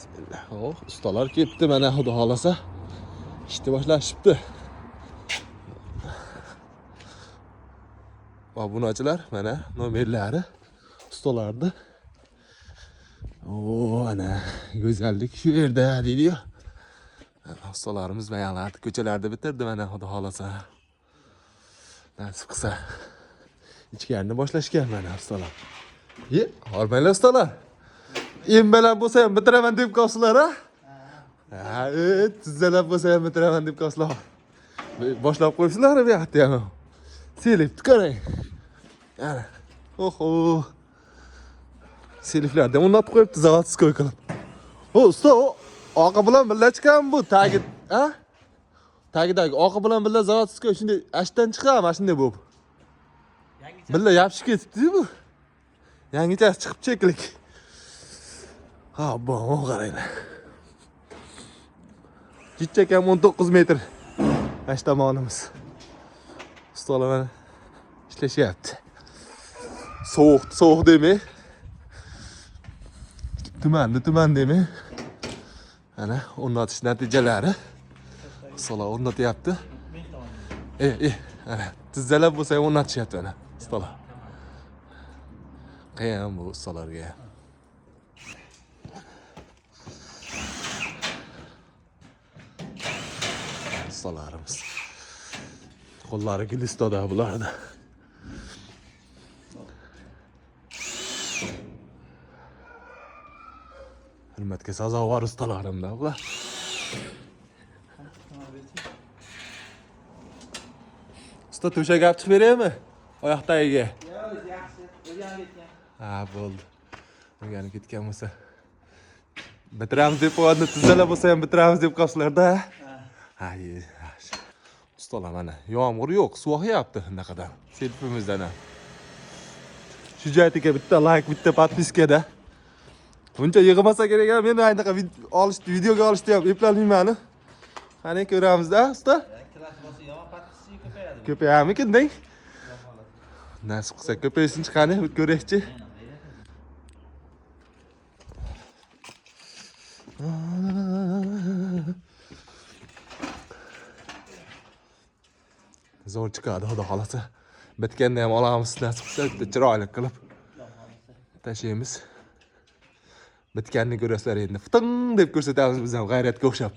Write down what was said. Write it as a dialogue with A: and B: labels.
A: Bismillah. Oh, ustalar ketdi mana xudo xolasa. İşte boshlashibdi. Obunachilar mana nomerlari ustalardi. Oo, ana go'zallik shu yerda deydi-yu. Ustalarimiz bayonladi, ko'chalarda bitirdi mana xudo xolasa. Nasib qilsa ichkarini boshlashgan mana ustalar. Hormanglar ustalar. Em bilan bo'lsa ham bitiraman deb qolsizlar, ha? Ha, tizalab bo'lsa ham bitiraman deb qolsizlar. Boshlab qo'yibsizlar bu yoqda ham. Selibdi qarang. Ana. Oho. Seliflarda o'rnatib qo'yibdi zavodskoy qilib. O, usta, oqa bilan birga chiqam bu tagi, ha? Tagidagi oqa bilan birga zavodskoy shunday ashdan chiqam, mana shunday bo'lib. Birga yopishib ketibdi bu. Yangicha chiqib cheklik. Ha, bu qaranglar. Jichchakam 19 metr. Ash tomonimiz. Ustalar mana ishlashyapti. Sovuq demay. Tuman demay. Ana o'rnatish natijalari. Ustalar o'rnatyapti. Ana tizzalab bo'lsa ham o'rnatishyapti ana ustalar. Qiyin bu ustalarga. Ustalarimiz. Qo'llari gilistoda bularda. Hurmatga sazovor ustalarimda bular. Usta to'shak olib chiqib beraymi? Oyoqdagiga. Ha, bo'ldi. O'rgani ketgan bo'lsa. Bitiramiz deb qo'yadi, tizzalar bo'lsa ham bitiramiz deb qolsizlar-da. Ha, ustalar mana yomg'ir yo'q, suvoqyapti naqadan. Selfimizdan ham. Shu joyga bitta like, bitta podpiskada. Buncha yig'masa kerak, men aynaqa olishni, videoga olishni ham eplanmayman. Qani ko'ramiz-da, usta? Ko'payamikin deng. Nasib qilsa ko'paysin chiqani, ko'raychi. Zo'r chiqadi, xudo xolasa. Bitganda ham olamiz, nasib qilsa bitta chiroyli qilib tashlaymiz. Bitganini ko'rasizlar endi. Fiting deb ko'rsatamiz biz ham g'ayratga o'xshab.